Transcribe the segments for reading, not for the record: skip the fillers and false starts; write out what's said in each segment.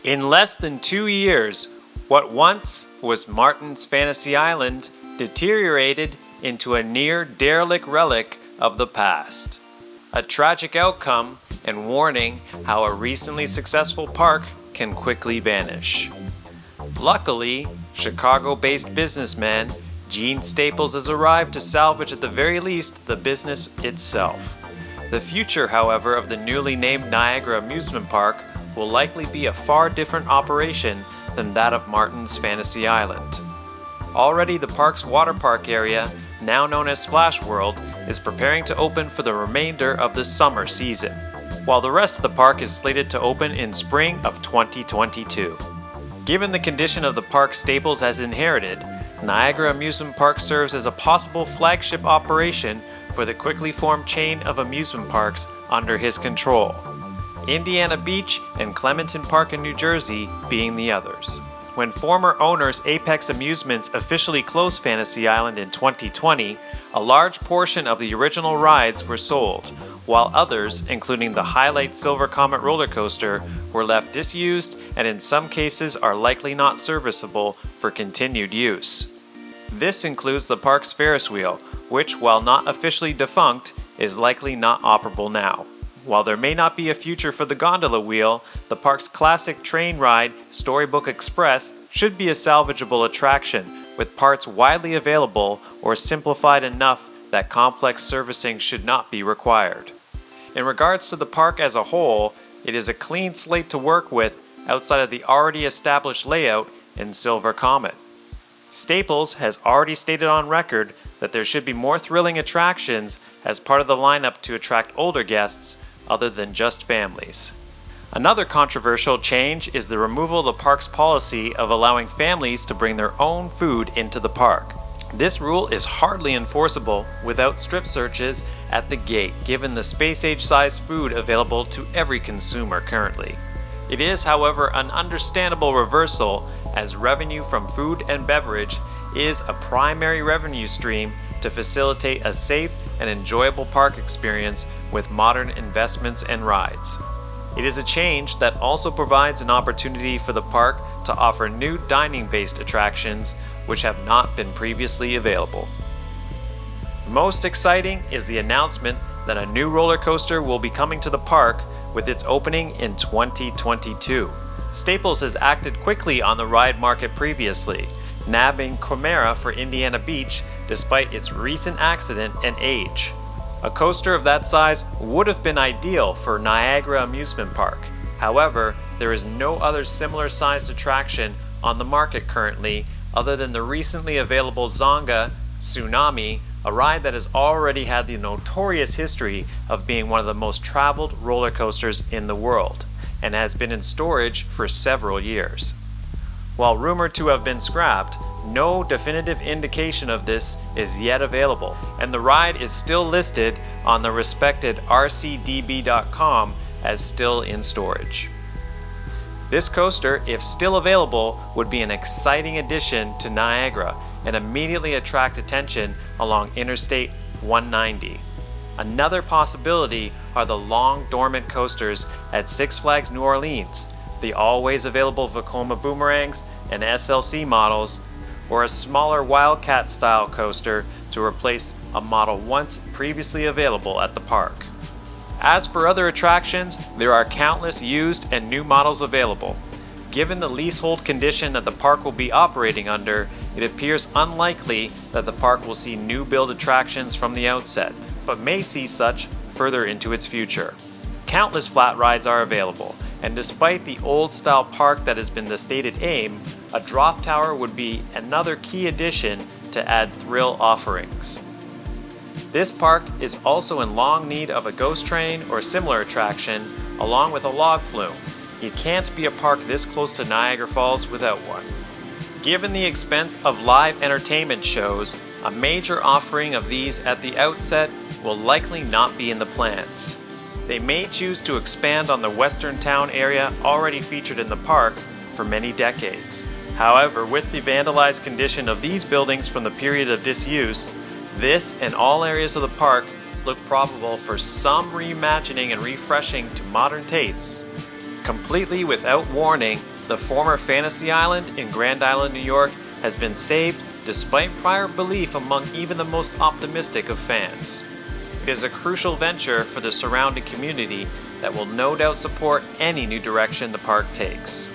In less than 2 years, what once was Martin's Fantasy Island deteriorated into a near derelict relic of the past. A tragic outcome and warning how a recently successful park can quickly vanish. Luckily, Chicago-based businessman Gene Staples has arrived to salvage at the very least the business itself. The future, however, of the newly named Niagara Amusement Park will likely be a far different operation than that of Martin's Fantasy Island. Already the park's water park area, now known as Splash World, is preparing to open for the remainder of the summer season, while the rest of the park is slated to open in spring of 2022. Given the condition of the park Staples has inherited, Niagara Amusement Park serves as a possible flagship operation for the quickly formed chain of amusement parks under his control. Indiana Beach and Clementon Park in New Jersey being the others. When former owners Apex Amusements officially closed Fantasy Island in 2020, a large portion of the original rides were sold, while others, including the Highlight Silver Comet roller coaster, were left disused and in some cases are likely not serviceable for continued use. This includes the park's Ferris wheel, which, while not officially defunct, is likely not operable now. While there may not be a future for the gondola wheel, the park's classic train ride, Storybook Express, should be a salvageable attraction, with parts widely available or simplified enough that complex servicing should not be required. In regards to the park as a whole, it is a clean slate to work with outside of the already established layout in Silver Comet. Staples has already stated on record that there should be more thrilling attractions as part of the lineup to attract older guests other than just families. Another controversial change is the removal of the park's policy of allowing families to bring their own food into the park. This rule is hardly enforceable without strip searches at the gate, given the space-age sized food available to every consumer currently. It is, however, an understandable reversal, as revenue from food and beverage is a primary revenue stream to facilitate a safe and enjoyable park experience with modern investments and rides. It is a change that also provides an opportunity for the park to offer new dining-based attractions which have not been previously available. Most exciting is the announcement that a new roller coaster will be coming to the park with its opening in 2022. Staples has acted quickly on the ride market previously, nabbing Chimera for Indiana Beach despite its recent accident and age. A coaster of that size would have been ideal for Niagara Amusement Park. However, there is no other similar sized attraction on the market currently other than the recently available Zonga Tsunami, a ride that has already had the notorious history of being one of the most traveled roller coasters in the world, and has been in storage for several years. While rumored to have been scrapped, no definitive indication of this is yet available, and the ride is still listed on the respected rcdb.com as still in storage. This coaster, if still available, would be an exciting addition to Niagara and immediately attract attention along Interstate 190. Another possibility are the long dormant coasters at Six Flags New Orleans, the always available Vekoma boomerangs and SLC models, or a smaller Wildcat style coaster to replace a model once previously available at the park. As for other attractions, there are countless used and new models available. Given the leasehold condition that the park will be operating under, it appears unlikely that the park will see new build attractions from the outset, but may see such further into its future. Countless flat rides are available, and despite the old style park that has been the stated aim, a drop tower would be another key addition to add thrill offerings. This park is also in long need of a ghost train or similar attraction, along with a log flume. You can't be a park this close to Niagara Falls without one. Given the expense of live entertainment shows, a major offering of these at the outset will likely not be in the plans. They may choose to expand on the western town area already featured in the park for many decades. However, with the vandalized condition of these buildings from the period of disuse, this and all areas of the park look probable for some reimagining and refreshing to modern tastes. Completely without warning, The former Fantasy Island in Grand Island, New York has been saved despite prior belief among even the most optimistic of fans. It is a crucial venture for the surrounding community that will no doubt support any new direction the park takes.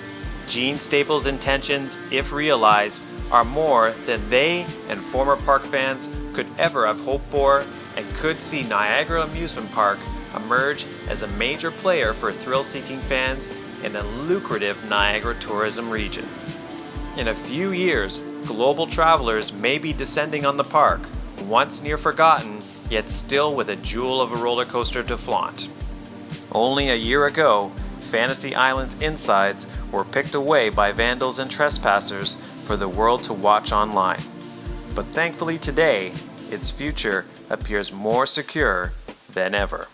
Gene Staples' intentions, if realized, are more than they and former park fans could ever have hoped for, and could see Niagara Amusement Park emerge as a major player for thrill-seeking fans in the lucrative Niagara tourism region. In a few years, global travelers may be descending on the park, once near forgotten, yet still with a jewel of a roller coaster to flaunt. Only a year ago, Fantasy Island's insides were picked away by vandals and trespassers for the world to watch online. But thankfully today, its future appears more secure than ever.